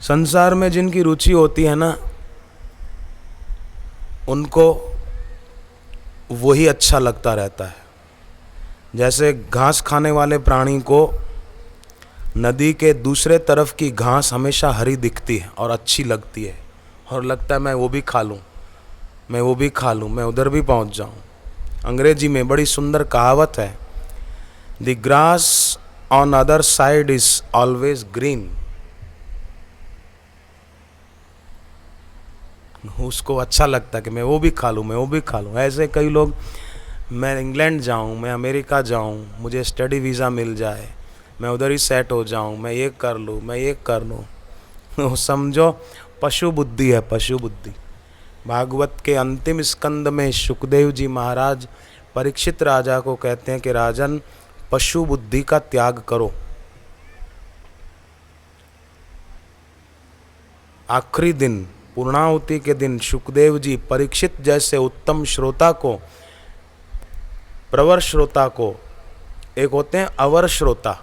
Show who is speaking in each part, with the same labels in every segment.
Speaker 1: संसार में जिनकी रुचि होती है ना, उनको वही अच्छा लगता रहता है। जैसे घास खाने वाले प्राणी को नदी के दूसरे तरफ की घास हमेशा हरी दिखती है और अच्छी लगती है, और लगता है मैं वो भी खा लूँ, मैं वो भी खा लूँ, मैं उधर भी पहुँच जाऊँ। अंग्रेजी में बड़ी सुंदर कहावत है, the grass on other side is always green. उसको अच्छा लगता है कि मैं वो भी खा लूँ, मैं वो भी खा लूँ। ऐसे कई लोग, मैं इंग्लैंड जाऊँ, मैं अमेरिका जाऊँ, मुझे स्टडी वीज़ा मिल जाए, मैं उधर ही सेट हो जाऊँ, मैं ये कर लूँ, मैं ये कर लूँ। तो समझो पशु बुद्धि है, पशु बुद्धि। भागवत के अंतिम स्कंद में सुखदेव जी महाराज परीक्षित राजा को कहते हैं कि राजन, पशु बुद्धि का त्याग करो। आखिरी दिन, पूर्णाहुति के दिन, सुखदेव जी परीक्षित जैसे उत्तम श्रोता को, प्रवर श्रोता को, एक होते हैं अवर श्रोता,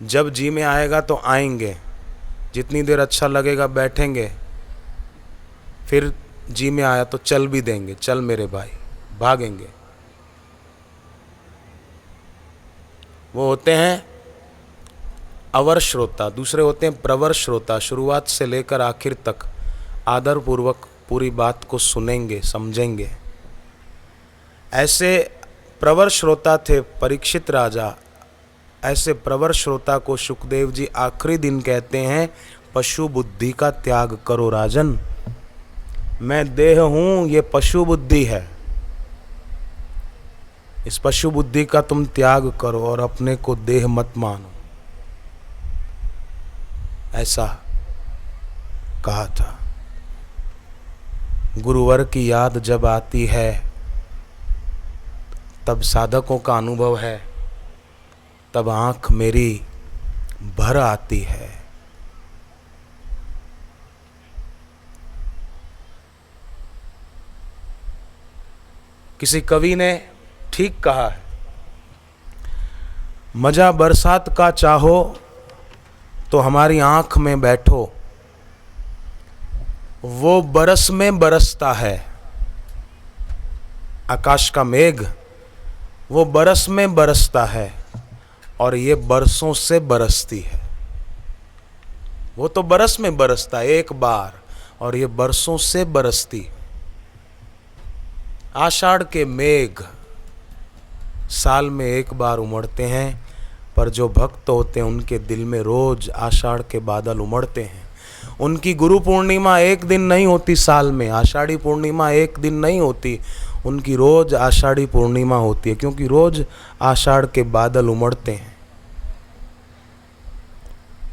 Speaker 1: जब जी में आएगा तो आएंगे, जितनी देर अच्छा लगेगा बैठेंगे, फिर जी में आया तो चल भी देंगे, चल मेरे भाई, भागेंगे। वो होते हैं अवर श्रोता। दूसरे होते हैं प्रवर श्रोता, शुरुआत से लेकर आखिर तक आदर पूर्वक पूरी बात को सुनेंगे, समझेंगे। ऐसे प्रवर श्रोता थे परीक्षित राजा। ऐसे प्रवर श्रोता को सुखदेव जी आखिरी दिन कहते हैं, पशु बुद्धि का त्याग करो राजन। मैं देह हूं, ये पशु बुद्धि है, इस पशु बुद्धि का तुम त्याग करो और अपने को देह मत मानो। ऐसा कहा था। गुरुवर की याद जब आती है तब साधकों का अनुभव है, तब आंख मेरी भर आती है। किसी कवि ने ठीक कहा है, मजा बरसात का चाहो तो हमारी आंख में बैठो, वो बरस में बरसता है। आकाश का मेघ वो बरस में बरसता है और ये बरसों से बरसती है। वो तो बरस में बरसता है एक बार, और ये बरसों से बरसती। आषाढ़ के मेघ साल में एक बार उमड़ते हैं, पर जो भक्त होते हैं उनके दिल में रोज आषाढ़ के बादल उमड़ते हैं। उनकी गुरु पूर्णिमा एक दिन नहीं होती साल में, आषाढ़ी पूर्णिमा एक दिन नहीं होती, उनकी रोज आषाढ़ी पूर्णिमा होती है, क्योंकि रोज आषाढ़ के बादल उमड़ते हैं।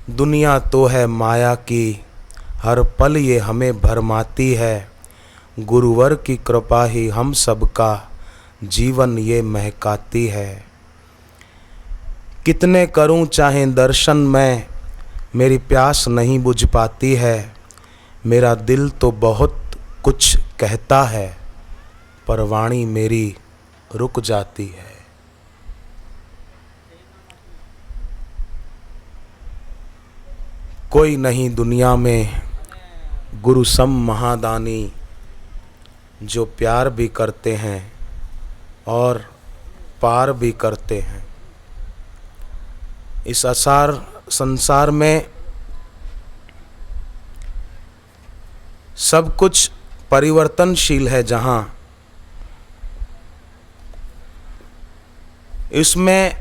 Speaker 1: दुनिया तो है माया की, हर पल ये हमें भरमाती है, गुरुवर की कृपा ही हम सबका जीवन ये महकाती है। कितने करूं चाहे दर्शन मैं, मेरी प्यास नहीं बुझ पाती है, मेरा दिल तो बहुत कुछ कहता है, पर वाणी मेरी रुक जाती है। कोई नहीं दुनिया में गुरु सम महादानी, जो प्यार भी करते हैं और पार भी करते हैं। इस असार संसार में सब कुछ परिवर्तनशील है, जहाँ इसमें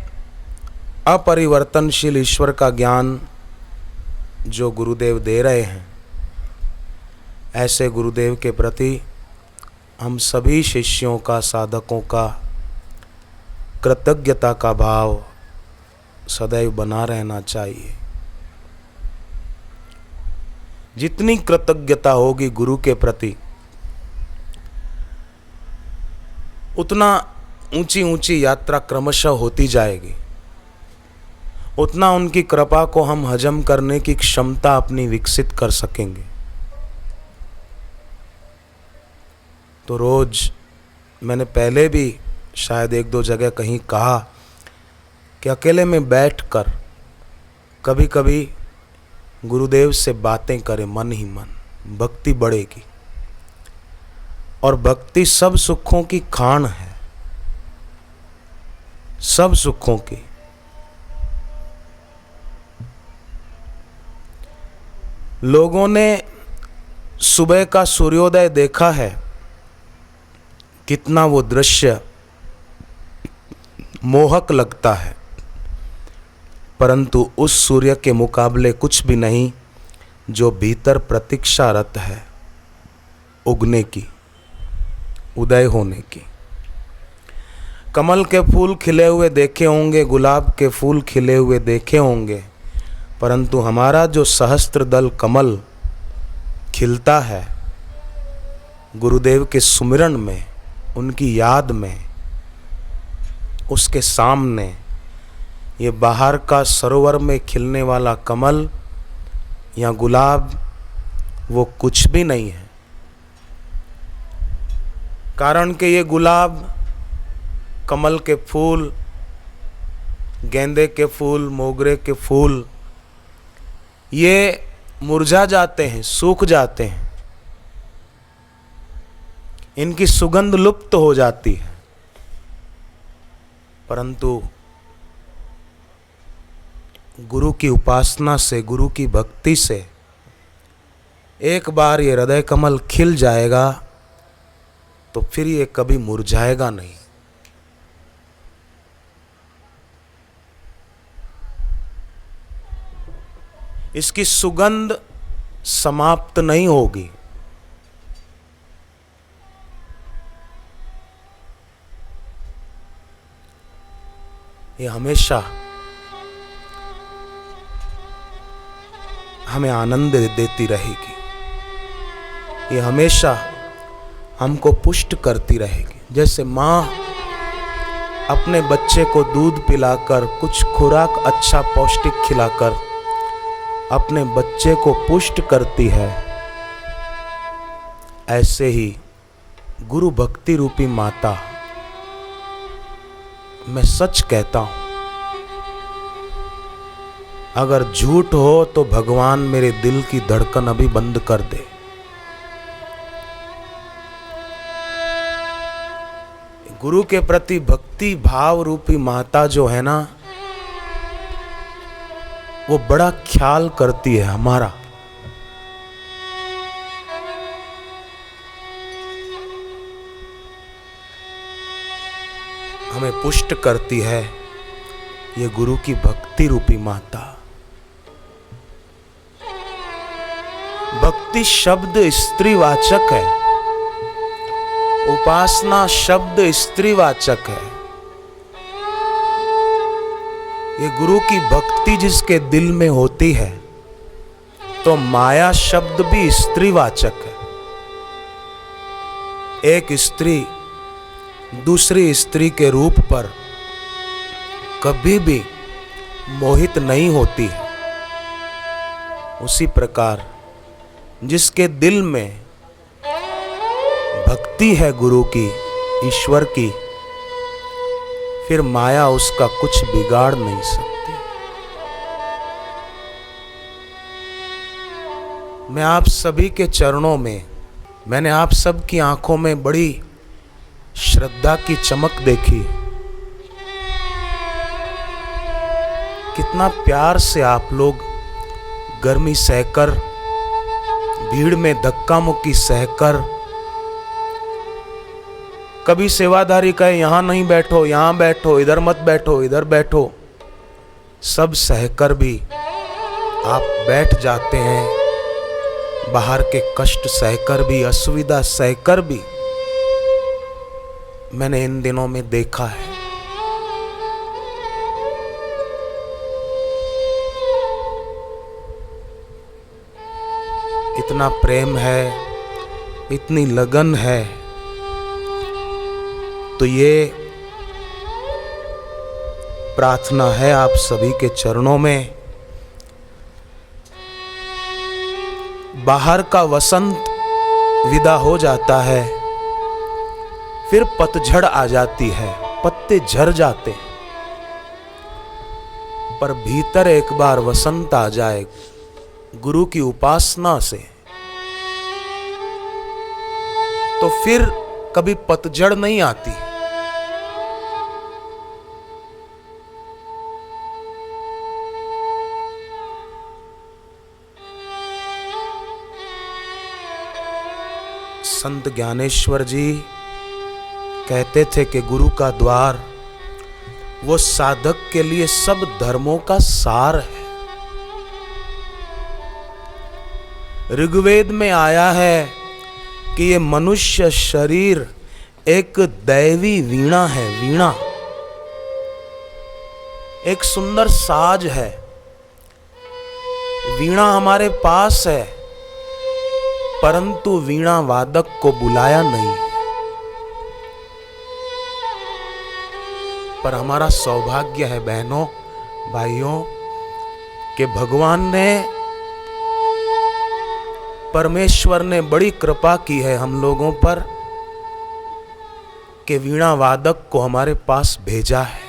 Speaker 1: अपरिवर्तनशील ईश्वर का ज्ञान जो गुरुदेव दे रहे हैं, ऐसे गुरुदेव के प्रति हम सभी शिष्यों का, साधकों का कृतज्ञता का भाव सदैव बना रहना चाहिए। जितनी कृतज्ञता होगी गुरु के प्रति, उतना ऊंची ऊंची यात्रा क्रमशः होती जाएगी, उतना उनकी कृपा को हम हजम करने की क्षमता अपनी विकसित कर सकेंगे। तो रोज, मैंने पहले भी शायद एक दो जगह कहीं कहा कि अकेले में बैठकर कभी कभी गुरुदेव से बातें करें मन ही मन, भक्ति बढ़ेगी। और भक्ति सब सुखों की खान है, सब सुखों की। लोगों ने सुबह का सूर्योदय देखा है, कितना वो दृश्य मोहक लगता है, परंतु उस सूर्य के मुकाबले कुछ भी नहीं जो भीतर प्रतीक्षारत है उगने की, उदय होने की। कमल के फूल खिले हुए देखे होंगे, गुलाब के फूल खिले हुए देखे होंगे, परंतु हमारा जो सहस्त्रदल कमल खिलता है गुरुदेव के सुमिरन में, उनकी याद में, उसके सामने ये बाहर का सरोवर में खिलने वाला कमल या गुलाब वो कुछ भी नहीं है। कारण कि ये गुलाब, कमल के फूल, गेंदे के फूल, मोगरे के फूल ये मुरझा जाते हैं, सूख जाते हैं, इनकी सुगंध लुप्त हो जाती है। परंतु गुरु की उपासना से, गुरु की भक्ति से एक बार ये हृदय कमल खिल जाएगा तो फिर ये कभी मुरझाएगा नहीं। इसकी सुगंध समाप्त नहीं होगी। ये हमेशा हमें आनंद देती रहेगी, ये हमेशा हमको पुष्ट करती रहेगी। जैसे माँ अपने बच्चे को दूध पिलाकर, कुछ खुराक अच्छा पौष्टिक खिलाकर अपने बच्चे को पुष्ट करती है, ऐसे ही गुरु भक्ति रूपी माता, मैं सच कहता हूं, अगर झूठ हो तो भगवान मेरे दिल की धड़कन अभी बंद कर दे। गुरु के प्रति भक्ति भाव रूपी माता जो है ना, वो बड़ा ख्याल करती है हमारा। हमें पुष्ट करती है ये गुरु की भक्ति रूपी माता। भक्ति शब्द स्त्रीवाचक है, उपासना शब्द स्त्रीवाचक है। ये गुरु की भक्ति जिसके दिल में होती है तो माया शब्द भी स्त्रीवाचक है। एक स्त्री दूसरी स्त्री के रूप पर कभी भी मोहित नहीं होती है। उसी प्रकार जिसके दिल में भक्ति है गुरु की, ईश्वर की, फिर माया उसका कुछ बिगाड़ नहीं सकती। मैं आप सभी के चरणों में, मैंने आप सब की आंखों में बड़ी श्रद्धा की चमक देखी। कितना प्यार से आप लोग गर्मी सहकर, भीड़ में धक्का मुक्की सहकर, कभी सेवाधारी कहे यहाँ नहीं बैठो, यहाँ बैठो, इधर मत बैठो, इधर बैठो, सब सहकर भी आप बैठ जाते हैं। बाहर के कष्ट सहकर भी, असुविधा सहकर भी, मैंने इन दिनों में देखा है। इतना प्रेम है, इतनी लगन है, तो ये प्रार्थना है आप सभी के चरणों में। बाहर का वसंत विदा हो जाता है, फिर पतझड़ आ जाती है, पत्ते झड़ जाते हैं, पर भीतर एक बार वसंत आ जाए, गुरु की उपासना से, तो फिर कभी पतझड़ नहीं आती। संत ज्ञानेश्वर जी कहते थे कि गुरु का द्वार वो साधक के लिए सब धर्मों का सार है। ऋग्वेद में आया है कि ये मनुष्य शरीर एक दैवी वीणा है। वीणा एक सुंदर साज है। वीणा हमारे पास है, परंतु वीणा वादक को बुलाया नहीं। पर हमारा सौभाग्य है बहनों भाइयों कि भगवान ने, परमेश्वर ने बड़ी कृपा की है हम लोगों पर कि वीणा वादक को हमारे पास भेजा है,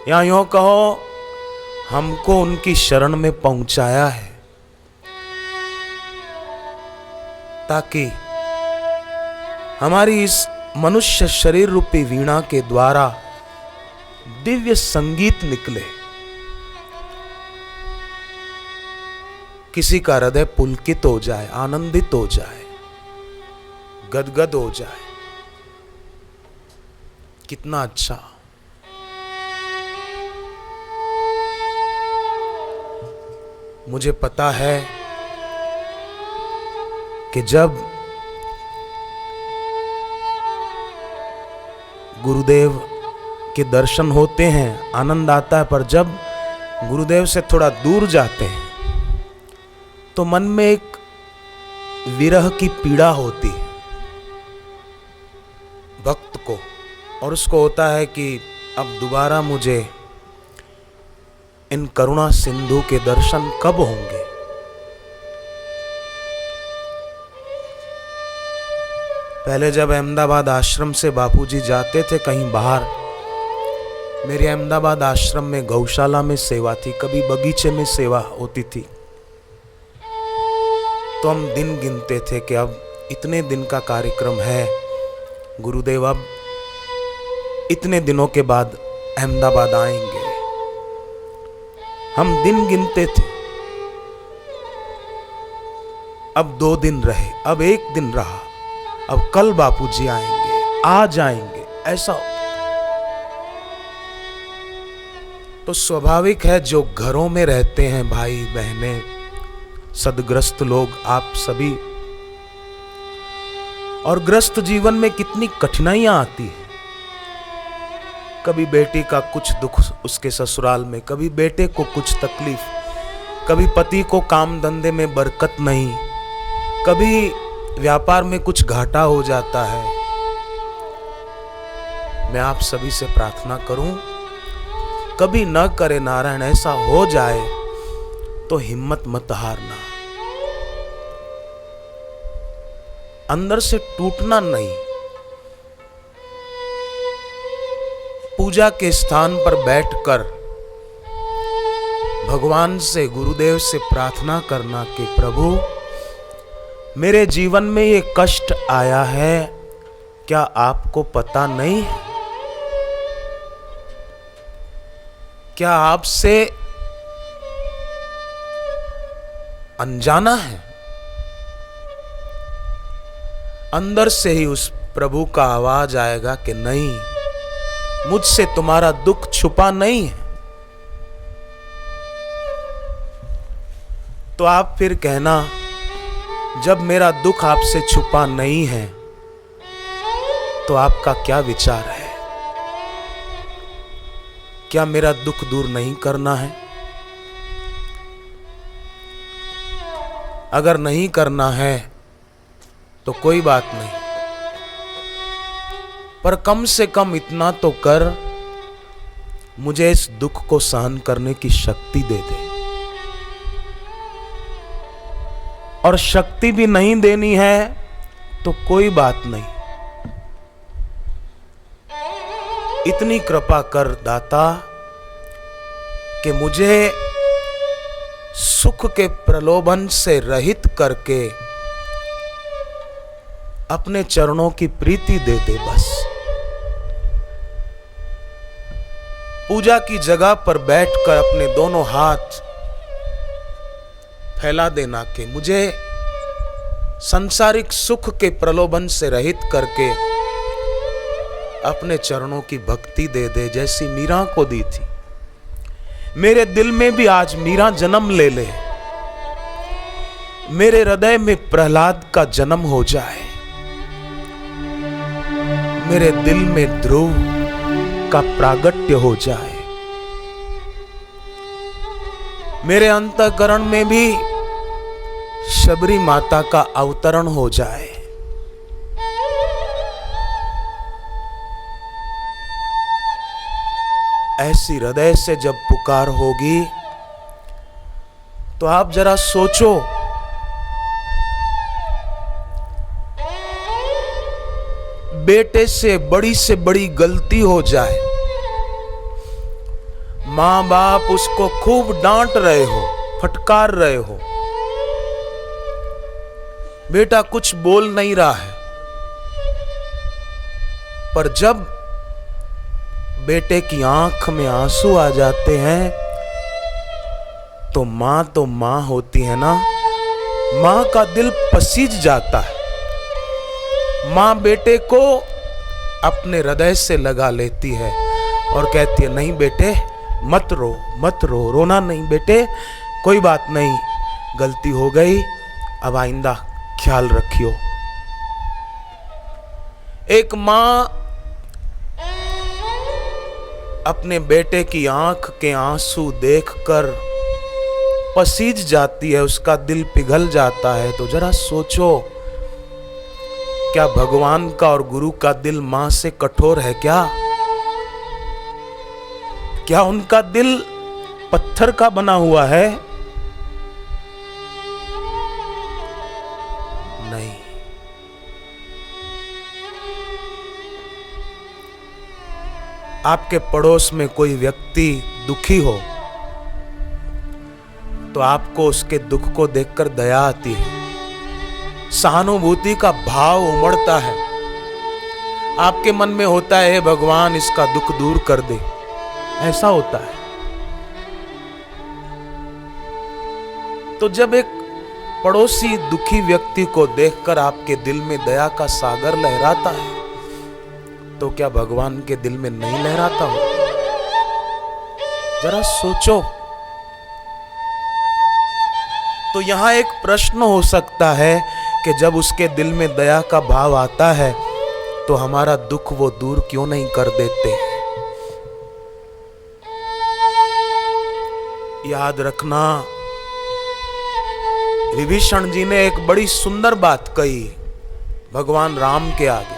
Speaker 1: या यूं कहो हमको उनकी शरण में पहुंचाया है, ताकि हमारी इस मनुष्य शरीर रूपी वीणा के द्वारा दिव्य संगीत निकले, किसी का हृदय पुलकित हो जाए, आनंदित हो जाए, गदगद हो जाए। कितना अच्छा। मुझे पता है कि जब गुरुदेव के दर्शन होते हैं आनंद आता है, पर जब गुरुदेव से थोड़ा दूर जाते हैं तो मन में एक विरह की पीड़ा होती है भक्त को, और उसको होता है कि अब दोबारा मुझे इन करुणा सिंधु के दर्शन कब होंगे। पहले जब अहमदाबाद आश्रम से बापूजी जाते थे कहीं बाहर, मेरी अहमदाबाद आश्रम में गौशाला में सेवा थी, कभी बगीचे में सेवा होती थी, तो हम दिन गिनते थे कि अब इतने दिन का कार्यक्रम है, गुरुदेव अब इतने दिनों के बाद अहमदाबाद आएंगे। हम दिन गिनते थे। अब 2 दिन रहे, अब 1 दिन रहा, अब कल बापूजी आएंगे, आ जाएंगे, ऐसा। तो स्वाभाविक है जो घरों में रहते हैं भाई बहनें, सदग्रस्त लोग, आप सभी, और ग्रस्त जीवन में कितनी कठिनाइयां आती है। कभी बेटी का कुछ दुख उसके ससुराल में, कभी बेटे को कुछ तकलीफ, कभी पति को काम धंधे में बरकत नहीं, कभी व्यापार में कुछ घाटा हो जाता है। मैं आप सभी से प्रार्थना करूं, कभी न करे नारायण, ऐसा हो जाए तो हिम्मत मत हारना, अंदर से टूटना नहीं। पूजा के स्थान पर बैठकर भगवान से, गुरुदेव से प्रार्थना करना कि प्रभु मेरे जीवन में ये कष्ट आया है, क्या आपको पता नहीं है? क्या आपसे अनजाना है? अंदर से ही उस प्रभु का आवाज आएगा कि नहीं, मुझसे तुम्हारा दुख छुपा नहीं है। तो आप फिर कहना, जब मेरा दुख आपसे छुपा नहीं है तो आपका क्या विचार है? क्या मेरा दुख दूर नहीं करना है? अगर नहीं करना है तो कोई बात नहीं, पर कम से कम इतना तो कर, मुझे इस दुख को सहन करने की शक्ति दे दे। और शक्ति भी नहीं देनी है तो कोई बात नहीं, इतनी कृपा कर दाता कि मुझे सुख के प्रलोभन से रहित करके अपने चरणों की प्रीति दे दे। बस पूजा की जगह पर बैठकर अपने दोनों हाथ फैला देना कि मुझे सांसारिक सुख के प्रलोभन से रहित करके अपने चरणों की भक्ति दे दे, जैसी मीरा को दी थी। मेरे दिल में भी आज मीरा जन्म ले ले, मेरे हृदय में प्रहलाद का जन्म हो जाए, मेरे दिल में ध्रुव का प्रागट्य हो जाए, मेरे अंतःकरण में भी शबरी माता का अवतरण हो जाए। ऐसी हृदय से जब पुकार होगी तो आप जरा सोचो, बेटे से बड़ी गलती हो जाए, मां बाप उसको खूब डांट रहे हो, फटकार रहे हो, बेटा कुछ बोल नहीं रहा है, पर जब बेटे की आंख में आंसू आ जाते हैं तो मां होती है ना, मां का दिल पसीज जाता है। मां बेटे को अपने हृदय से लगा लेती है और कहती है, नहीं बेटे मत रो, रोना नहीं बेटे, कोई बात नहीं, गलती हो गई, अब आइंदा ख्याल रखियो। एक मां अपने बेटे की आंख के आंसू देखकर पसीज जाती है, उसका दिल पिघल जाता है। तो जरा सोचो, क्या भगवान का और गुरु का दिल मां से कठोर है क्या? क्या उनका दिल पत्थर का बना हुआ है? नहीं। आपके पड़ोस में कोई व्यक्ति दुखी हो तो आपको उसके दुख को देखकर दया आती है, सहानुभूति का भाव उमड़ता है, आपके मन में होता है, हे भगवान इसका दुख दूर कर दे, ऐसा होता है। तो जब एक पड़ोसी दुखी व्यक्ति को देखकर आपके दिल में दया का सागर लहराता है, तो क्या भगवान के दिल में नहीं लहराता हो? जरा सोचो। तो यहां एक प्रश्न हो सकता है कि जब उसके दिल में दया का भाव आता है तो हमारा दुख वो दूर क्यों नहीं कर देते? याद रखना, विभीषण जी ने एक बड़ी सुंदर बात कही भगवान राम के आगे।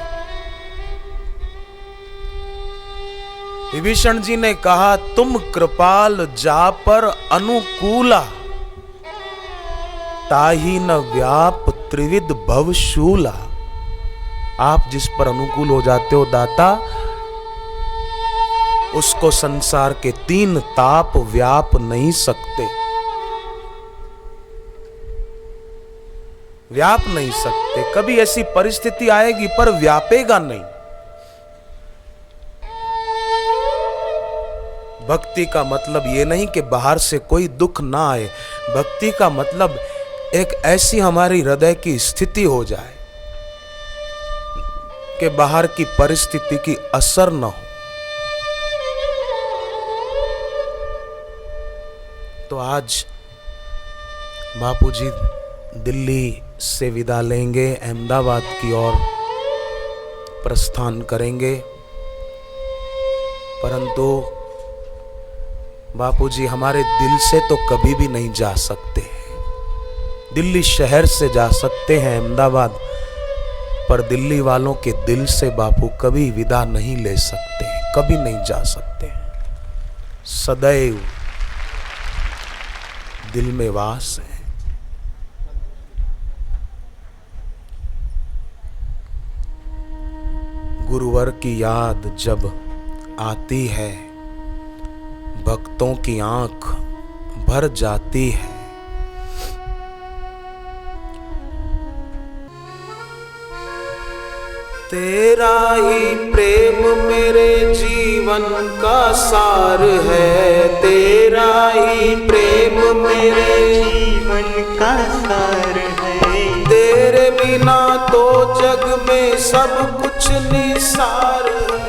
Speaker 1: विभीषण जी ने कहा, तुम कृपाल जा पर अनुकूला, ताही न व्याप त्रिविध भवशूला। आप जिस पर अनुकूल हो जाते हो दाता, उसको संसार के 3 ताप व्याप नहीं सकते, व्याप नहीं सकते। कभी ऐसी परिस्थिति आएगी पर व्यापेगा नहीं। भक्ति का मतलब ये नहीं कि बाहर से कोई दुख ना आए, भक्ति का मतलब एक ऐसी हमारी हृदय की स्थिति हो जाए कि बाहर की परिस्थिति की असर न हो। तो आज बापूजी दिल्ली से विदा लेंगे, अहमदाबाद की ओर प्रस्थान करेंगे, परंतु बापूजी हमारे दिल से तो कभी भी नहीं जा सकते। दिल्ली शहर से जा सकते हैं अहमदाबाद, पर दिल्ली वालों के दिल से बापू कभी विदा नहीं ले सकते, कभी नहीं जा सकते। सदैव दिल में वास है। गुरुवर की याद जब आती है, भक्तों की आंख भर जाती है। तेरा ही प्रेम मेरे जीवन का सार है, तेरा ही प्रेम मेरे
Speaker 2: जीवन का सार है।
Speaker 1: तेरे बिना तो जग में सब कुछ निसार है,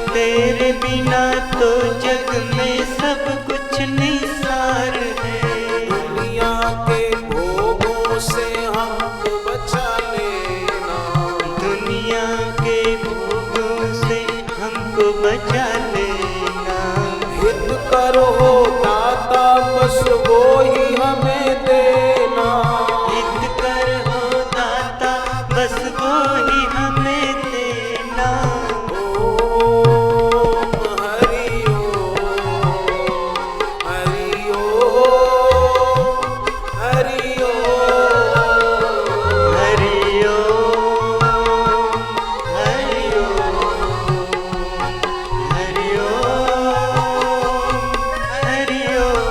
Speaker 2: तेरे बिना तो जग में सब कुछ निसार है।
Speaker 1: दुनिया के भोगों से हमको बचा लेना,
Speaker 2: दुनिया के भोगों से हमको बचा लेना।
Speaker 1: हित करो दाता बस वो ही हमें देना,
Speaker 2: हित कर हो दाता बस वो ही हमें देना।
Speaker 1: ओम हरि ओम, हरि ओम, हरि ओम,
Speaker 2: हरि ओम, हरि ओम, हरि ओम, हरि ओम।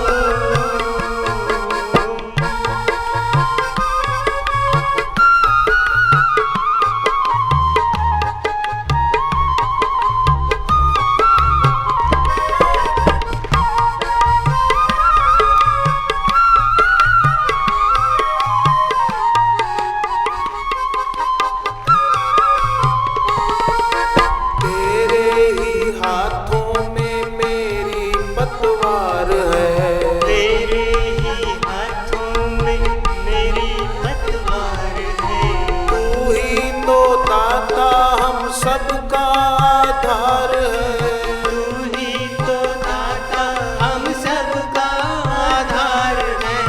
Speaker 1: तेरे ही हाथों में मेरी पतवार है,
Speaker 2: तेरे ही हाथों में मेरी पतवार है।
Speaker 1: तू ही तो दाता हम सबका आधार है,
Speaker 2: तू ही तो दाता हम सबका आधार है।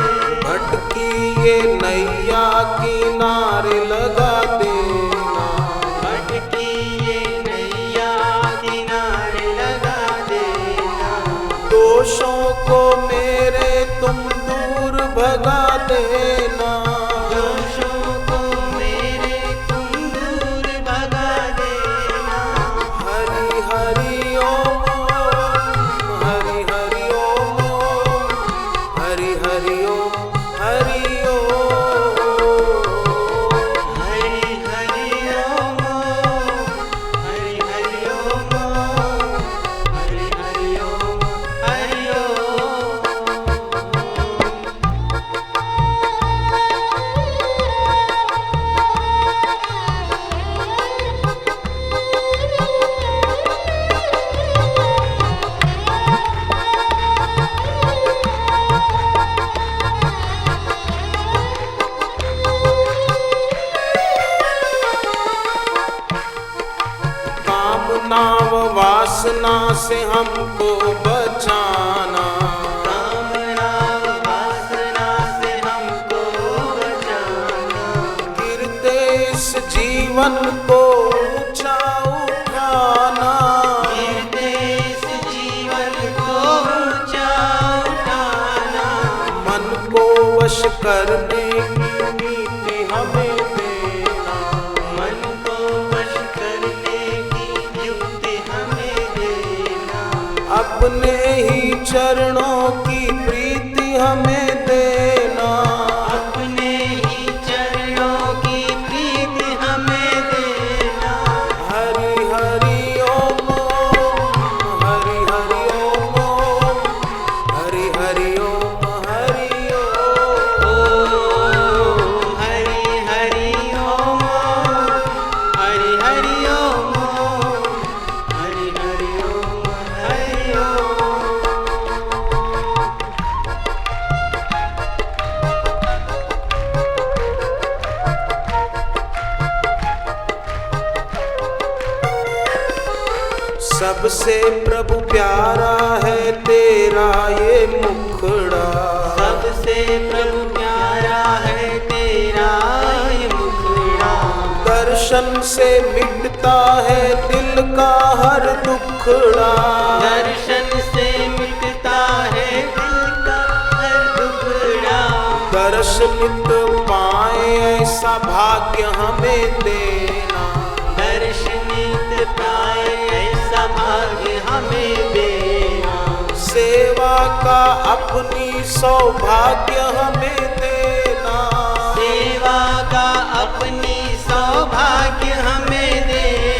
Speaker 1: भटकी ये नैया किनारे लगा देना,
Speaker 2: भटकी ये नैया किनारे लगा देना।
Speaker 1: दोषों को मेरे तुम दूर भगा देना,
Speaker 2: दोषों को मेरे तुम दूर भगा देना।
Speaker 1: हरि हरि ओम, हरि हरि ओम, हरि हरि ओम, हरि ओम,
Speaker 2: हरि हरि ओम, हरि हरि ओम, हरि हरि ओम, हरि ओम।
Speaker 1: कामना व वासना से हमको बचाना,
Speaker 2: कामना वासना से हमको बचाना।
Speaker 1: गिरते इस जीवन को ऊंचा उठाना,
Speaker 2: गिरते इस जीवन को ऊंचा उठाना।
Speaker 1: मन को वश करने की नीति हमें देना,
Speaker 2: मन को वश करने की युक्ति हमें देना।
Speaker 1: अपने ही चरणों की प्रीति हमें देना,
Speaker 2: अपने ही चरणों की प्रीति हमें देना।
Speaker 1: हरि हरि ओम, हरि हरि ओम, हरि हरि ओम, हरि ओम,
Speaker 2: ओम हरि हरि ओम, हरि हरि ओम, हरि हरि ओम, हरि ओम।
Speaker 1: सबसे प्रभु प्यारा है तेरा ये मुखड़ा,
Speaker 2: सबसे प्रभु प्यारा है तेरा ये मुखड़ा।
Speaker 1: दर्शन से मिटता है दिल का हर दुखड़ा,
Speaker 2: दर्शन से मिटता है दिल का हर दुखड़ा।
Speaker 1: दर्श नित पाए ऐसा भाग्य हमें देना,
Speaker 2: दर्शनित पाए ऐसा भाग्य हमें देना।
Speaker 1: सेवा का अपनी सौभाग्य हमें देना,
Speaker 2: सेवा का अपनी सौभाग्य हमें देना।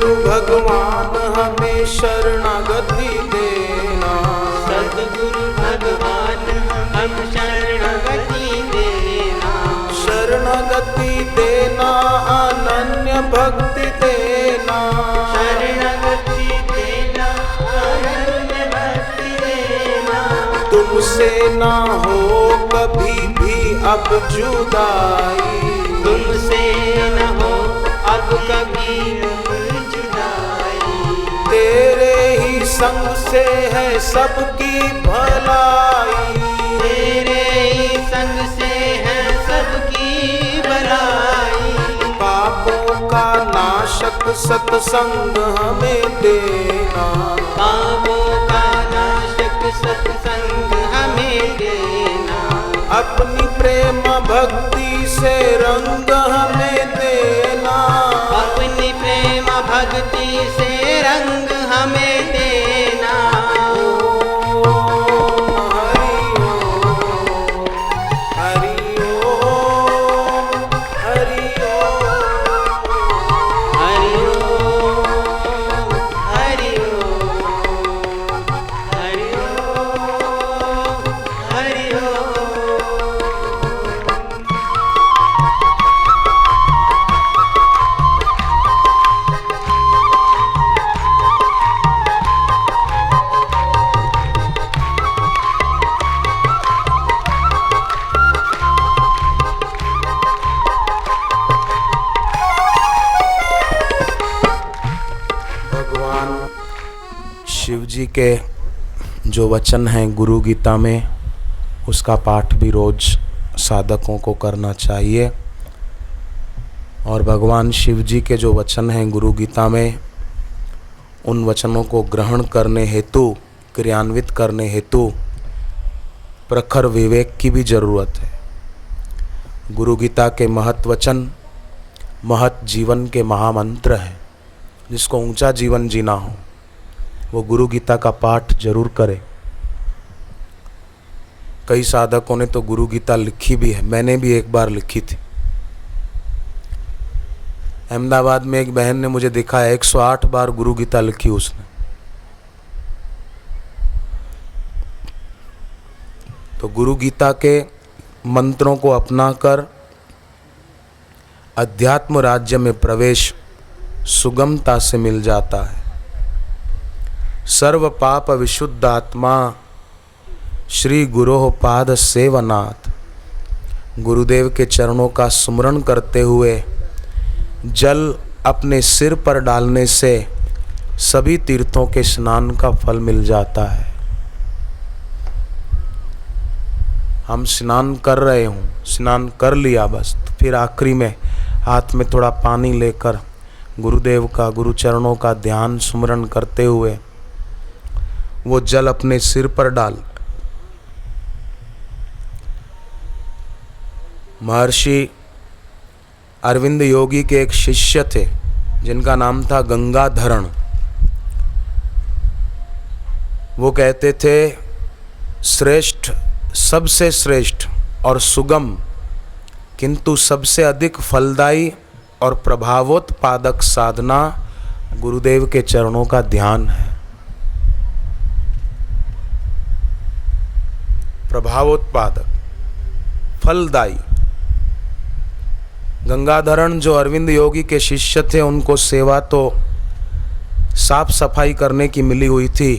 Speaker 1: सद्गुरु भगवान हमें शरणागति देना,
Speaker 2: सद्गुरु भगवान हम शरणागति देना,
Speaker 1: शरणागति देना, अनन्य भक्ति देना,
Speaker 2: शरणागति देना, अनन्य भक्ति देना।
Speaker 1: तुमसे ना हो कभी भी अब जुदाई,
Speaker 2: तुमसे न हो अब कभी जुदाई,
Speaker 1: तेरे ही संग से है सबकी भलाई,
Speaker 2: तेरे ही संग से है सबकी भलाई।
Speaker 1: पापों का नाशक सत्संग हमें देना,
Speaker 2: पापों का नाशक सत्संग हमें देना,
Speaker 1: अपनी प्रेम भक्ति से रंग हमें देना,
Speaker 2: अपनी प्रेम भक्ति से रंग हमें देना।
Speaker 1: हरि ओम, हरि ओम, हरि ओम।
Speaker 2: हरि ओम, हरि ओम, हरि ओम, हरि ओम।
Speaker 1: भगवान शिव जी के जो वचन हैं गुरु गीता में, उसका पाठ भी रोज साधकों को करना चाहिए। और भगवान शिव जी के जो वचन हैं गुरु गीता में, उन वचनों को ग्रहण करने हेतु, क्रियान्वित करने हेतु प्रखर विवेक की भी जरूरत है। गुरु गीता के महत् वचन महत् जीवन के महामंत्र हैं। जिसको ऊंचा जीवन जीना हो वो गुरु गीता का पाठ जरूर करे। कई साधकों ने तो गुरु गीता लिखी भी है, मैंने भी एक बार लिखी थी। अहमदाबाद में एक बहन ने मुझे दिखाया 108 बार गुरु गीता लिखी उसने। तो गुरु गीता के मंत्रों को अपनाकर अध्यात्म राज्य में प्रवेश सुगमता से मिल जाता है। सर्व पाप विशुद्ध आत्मा श्री गुरोः पाद सेवनाथ। गुरुदेव के चरणों का सुमरण करते हुए जल अपने सिर पर डालने से सभी तीर्थों के स्नान का फल मिल जाता है। हम स्नान कर रहे हूँ, स्नान कर लिया बस, तो फिर आखिरी में हाथ में थोड़ा पानी लेकर गुरुदेव का, गुरु चरणों का ध्यान सुमरण करते हुए वो जल अपने सिर पर डाल। महर्षि अरविंद योगी के एक शिष्य थे जिनका नाम था गंगाधरण। वो कहते थे श्रेष्ठ, सबसे श्रेष्ठ और सुगम किंतु सबसे अधिक फलदायी और प्रभावोत्पादक साधना गुरुदेव के चरणों का ध्यान है। प्रभावोत्पादक, फलदायी। गंगाधरण जो अरविंद योगी के शिष्य थे, उनको सेवा तो साफ सफाई करने की मिली हुई थी,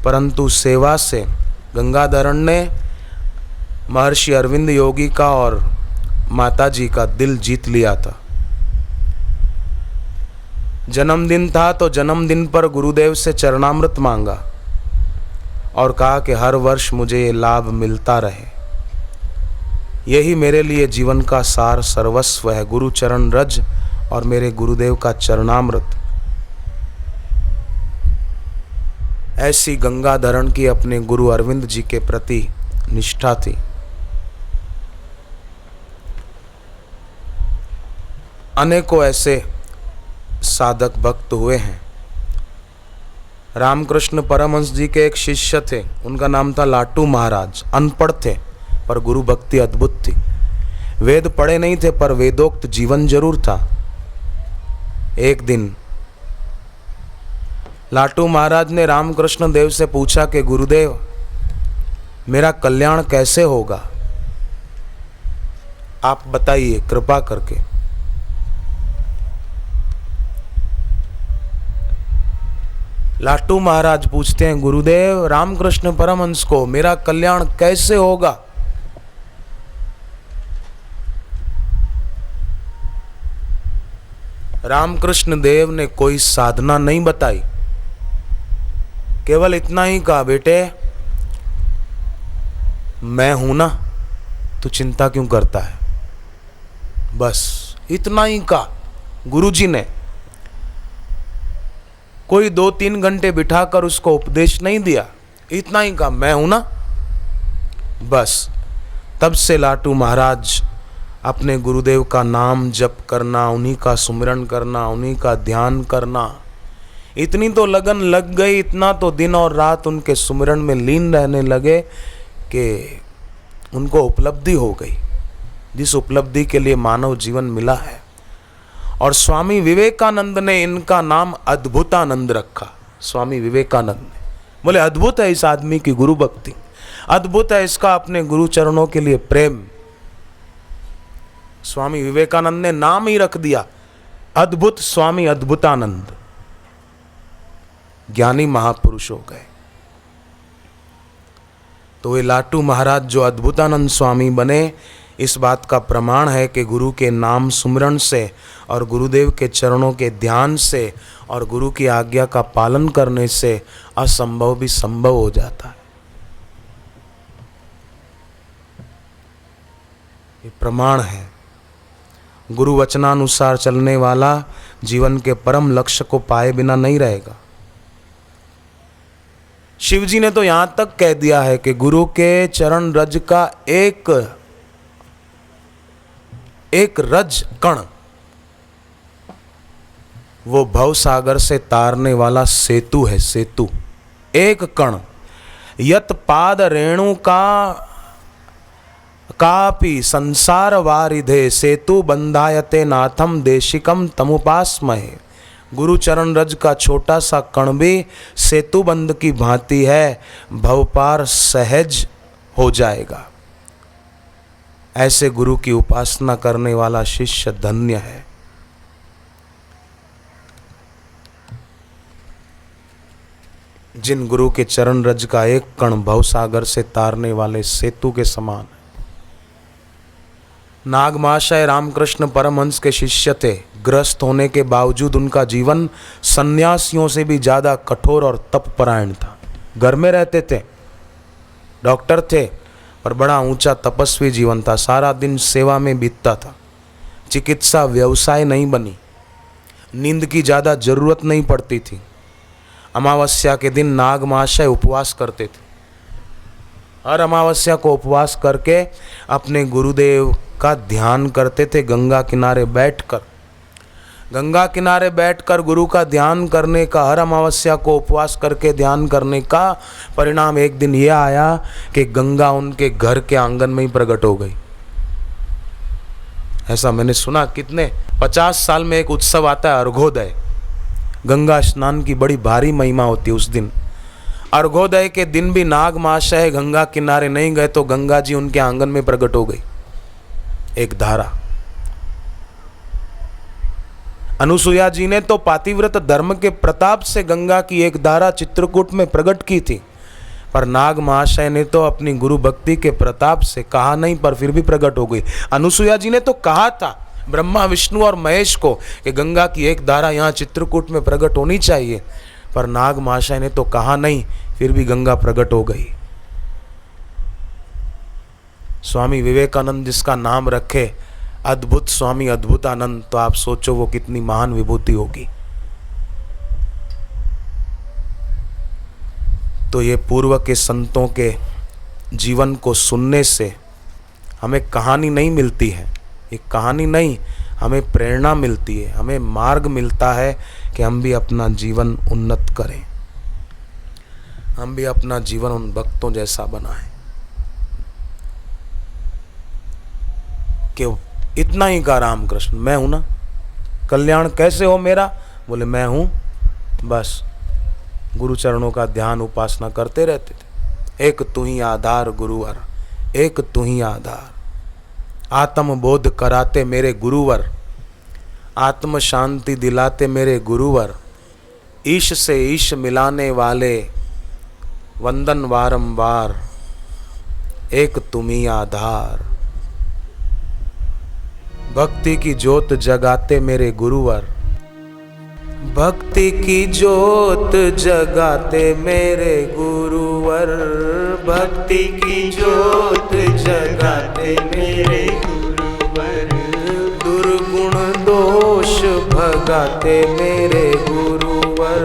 Speaker 1: परंतु सेवा से गंगाधरण ने महर्षि अरविंद योगी का और माताजी का दिल जीत लिया था। जन्मदिन था तो जन्मदिन पर गुरुदेव से चरणामृत मांगा और कहा कि हर वर्ष मुझे ये लाभ मिलता रहे। यही मेरे लिए जीवन का सार सर्वस्व है, गुरु चरण रज और मेरे गुरुदेव का चरणामृत। ऐसी गंगाधरण की अपने गुरु अरविंद जी के प्रति निष्ठा थी। अनेकों ऐसे साधक भक्त हुए हैं। रामकृष्ण परमहंस जी के एक शिष्य थे, उनका नाम था लाटू महाराज। अनपढ़ थे पर गुरु भक्ति अद्भुत थी। वेद पढ़े नहीं थे पर वेदोक्त जीवन जरूर था। एक दिन लाटू महाराज ने रामकृष्ण देव से पूछा कि गुरुदेव, मेरा कल्याण कैसे होगा, आप बताइए कृपा करके। लाटू महाराज पूछते हैं गुरुदेव रामकृष्ण परमहंस को, मेरा कल्याण कैसे होगा। रामकृष्ण देव ने कोई साधना नहीं बताई, केवल इतना ही कहा, बेटे मैं हूं ना, तू चिंता क्यों करता है, बस इतना ही कहा गुरुजी ने। कोई 2-3 घंटे बिठाकर उसको उपदेश नहीं दिया, इतना ही कहा, मैं हूं ना, बस। तब से लाटू महाराज अपने गुरुदेव का नाम जप करना, उन्हीं का सुमिरन करना, उन्हीं का ध्यान करना, इतनी तो लगन लग गई, इतना तो दिन और रात उनके सुमिरन में लीन रहने लगे कि उनको उपलब्धि हो गई, जिस उपलब्धि के लिए मानव जीवन मिला है। और स्वामी विवेकानंद ने इनका नाम अद्भुतानंद रखा। स्वामी विवेकानंद ने बोले अद्भुत है इस आदमी की गुरु भक्ति, अद्भुत है इसका अपने गुरु चरणों के लिए प्रेम। स्वामी विवेकानंद ने नाम ही रख दिया अद्भुत स्वामी अद्भुतानंद। ज्ञानी महापुरुष हो गए। तो वे लाटू महाराज जो अद्भुतानंद स्वामी बने, इस बात का प्रमाण है कि गुरु के नाम सुमिरन से और गुरुदेव के चरणों के ध्यान से और गुरु की आज्ञा का पालन करने से असंभव भी संभव हो जाता है। ये प्रमाण है। गुरु वचनानुसार चलने वाला जीवन के परम लक्ष्य को पाए बिना नहीं रहेगा। शिव जी ने तो यहां तक कह दिया है कि गुरु के चरण रज का एक रज कण वो भव सागर से तारने वाला सेतु है। सेतु एक कण, यत पाद रेणु कापि संसार वारिधे सेतु बंधायते नाथम देशिकम तमुपास्महे। गुरु चरण रज का छोटा सा कण भी सेतु बंध की भांति है, भवपार सहज हो जाएगा। ऐसे गुरु की उपासना करने वाला शिष्य धन्य है। जिन गुरु के चरण रज का एक कण भवसागर से तारने वाले सेतु के समान है। नागमाशय रामकृष्ण परमहंस के शिष्य थे। ग्रस्त होने के बावजूद उनका जीवन सन्यासियों से भी ज़्यादा कठोर और तपपरायण था। घर में रहते थे, डॉक्टर थे, पर बड़ा ऊंचा तपस्वी जीवन था। सारा दिन सेवा में बीतता था। चिकित्सा व्यवसाय नहीं बनी। नींद की ज़्यादा जरूरत नहीं पड़ती थी। अमावस्या के दिन नागमाशय उपवास करते थे। हर अमावस्या को उपवास करके अपने गुरुदेव का ध्यान करते थे। गंगा किनारे बैठकर गुरु का ध्यान करने का, हर अमावस्या को उपवास करके ध्यान करने का परिणाम एक दिन यह आया कि गंगा उनके घर के आंगन में ही प्रकट हो गई। ऐसा मैंने सुना। कितने 50 साल में एक उत्सव आता है अर्घोदय। गंगा स्नान की बड़ी भारी महिमा होती है उस दिन। अर्घोदय के दिन भी नागमाशय गंगा किनारे नहीं गए तो गंगा जी उनके आंगन में प्रकट हो गई, एक धारा। अनुसुईया जी ने तो पातिव्रत धर्म के प्रताप से गंगा की एक धारा चित्रकूट में प्रकट की थी, पर नाग महाशय ने तो अपनी गुरु भक्ति के प्रताप से कहा नहीं, पर फिर भी प्रकट हो गई। अनुसुईया जी ने तो कहा था ब्रह्मा विष्णु और महेश को कि गंगा की एक धारा यहाँ चित्रकूट में प्रकट होनी चाहिए, पर नाग महाशय ने तो कहा नहीं, फिर भी गंगा प्रकट हो गई। स्वामी विवेकानंद जिसका नाम रखे अद्भुत स्वामी अद्भुतानंद, तो आप सोचो वो कितनी महान विभूति होगी। तो ये पूर्व के संतों के जीवन को सुनने से हमें कहानी नहीं मिलती है, ये कहानी नहीं, हमें प्रेरणा मिलती है, हमें मार्ग मिलता है कि हम भी अपना जीवन उन्नत करें, हम भी अपना जीवन उन भक्तों जैसा बनाएं। कि इतना ही कहा रामकृष्ण, मैं हूं ना, कल्याण कैसे हो मेरा, बोले मैं हूं, बस गुरु चरणों का ध्यान उपासना करते रहते थे। एक तू ही आधार गुरुवर, एक तू ही आधार। आत्मबोध कराते मेरे गुरुवर, आत्म शांति दिलाते मेरे गुरुवर। ईश से ईश मिलाने वाले वंदन वारंवार, एक तुम ही आधार। भक्ति की ज्योत जगाते मेरे गुरुवर, भक्ति की ज्योत जगाते मेरे गुरुवर। भक्ति की ज्योत जगाते मेरे गुरुवर। दुर्गुण दोष भगाते मेरे गुरुवर।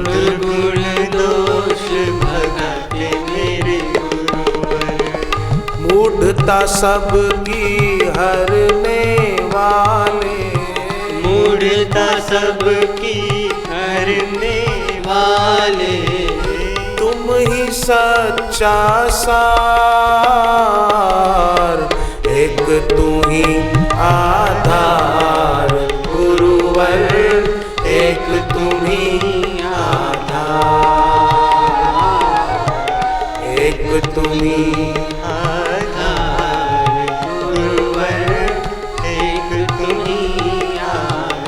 Speaker 2: दुर्गुण दोष भगाते मेरे गुरुवर।
Speaker 1: मूढ़ता सबकी हरने वाले,
Speaker 2: मूढ़ता सबकी हरने वाले।
Speaker 1: तुम ही सच्चा सार, एक तू ही आधार गुरुवर। एक तुम ही आधार, एक तुम ही
Speaker 2: आधार गुरुवर। एक तुम ही आधार।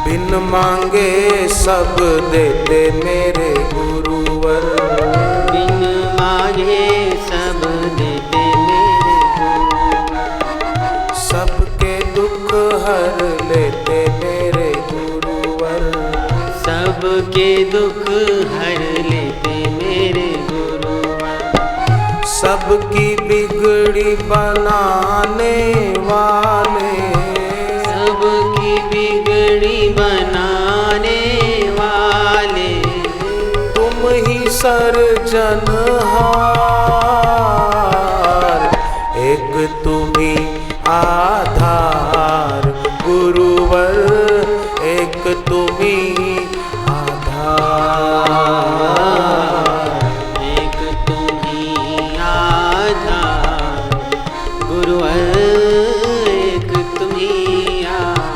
Speaker 1: बिन मांगे सब देते मेरे गुरुवर।
Speaker 2: बिन मांगे सब देते मेरे गुरुवर।
Speaker 1: सबके दुख हर लेते मेरे गुरुवर।
Speaker 2: सबके दुख हर लेते मेरे गुरुवर।
Speaker 1: सबकी बिगड़ी बनाने वाले,
Speaker 2: सबकी बिगड़ी बनाने वाले।
Speaker 1: तुम ही सर्जनहार, एक तुम ही आधार गुरुवर। एक तुम ही आधार,
Speaker 2: एक तुम ही आधार गुरुवर। एक तुम ही आधार।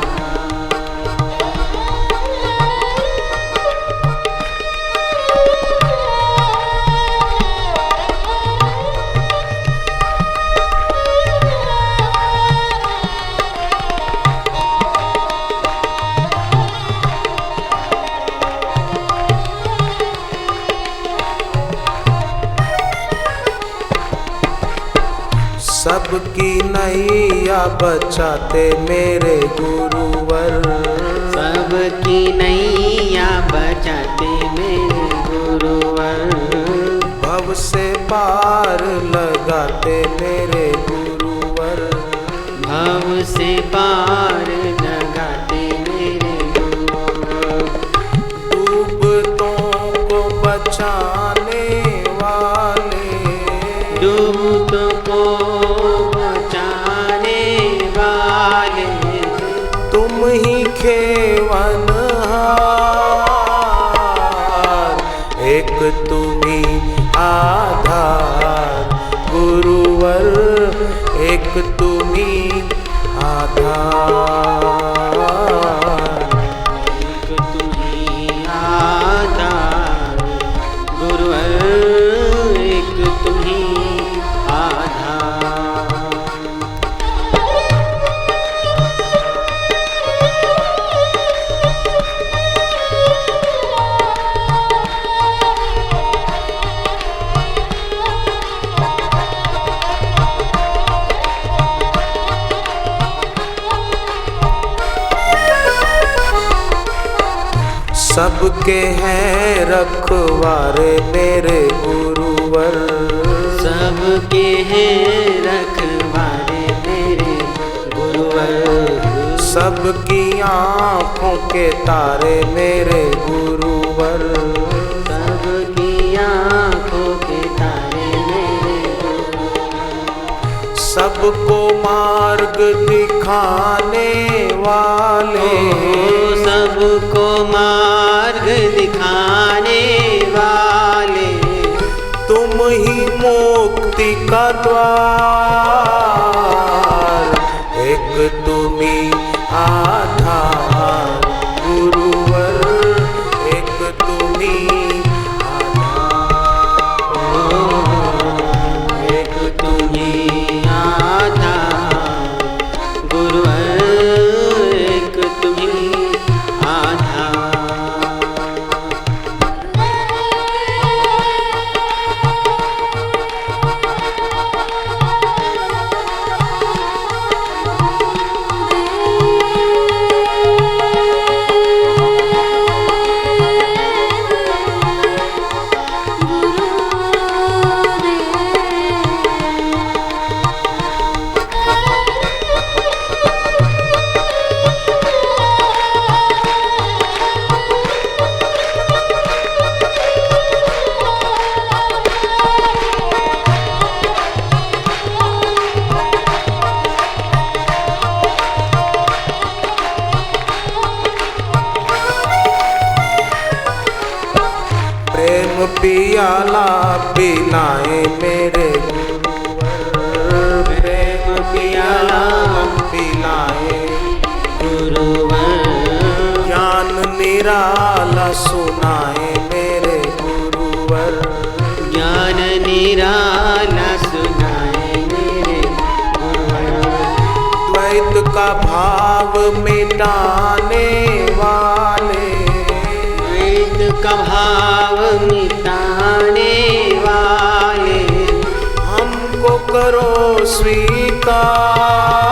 Speaker 1: सबकी नैया बचाते मेरे गुरुवर।
Speaker 2: सबकी नैया बचाते मेरे गुरुवर।
Speaker 1: भव से पार लगाते मेरे गुरुवर।
Speaker 2: भव से पार लगाते मेरे गुरुवर।
Speaker 1: डूबतों को बचाने वाले,
Speaker 2: डूबतों को बचाने वाले।
Speaker 1: तुम ही खेवनहार, एक तुम ही आधार गुरुवर। एक तुम ही आधार,
Speaker 2: एक तुम ही आधार गुरुवर। एक तुम ही आधार।
Speaker 1: सबके हैं रखवारे मेरे गुरुवर।
Speaker 2: सबके हैं रखवारे मेरे गुरुवर।
Speaker 1: सबकी आँखों के तारे मेरे गुरुवर।
Speaker 2: सबकी आँखों के तारे मेरे गुरुवर।
Speaker 1: सबको मार्ग दिखाने वाले,
Speaker 2: सबको मार्ग दिखाने वाले,
Speaker 1: तुम ही मुक्ति का द्वार, एक तुम ही आधार गुरुवर, एक तुम ही आधार,
Speaker 2: एक तुम्ही आधार गुरुवर, एक तुम्ही आधार।
Speaker 1: प्रेम पियाला पिलाए मेरे गुरुवर, प्रेम पियाला पिलाए
Speaker 2: गुरुवर,
Speaker 1: ज्ञान निराला सुनाए मेरे गुरुवर,
Speaker 2: ज्ञान निराला सुनाए मेरे गुरुवर,
Speaker 1: द्वैत का भाव मिटाने वाले,
Speaker 2: द्वैत का भाव मिटाने वाले,
Speaker 1: हमको करो स्वीकार,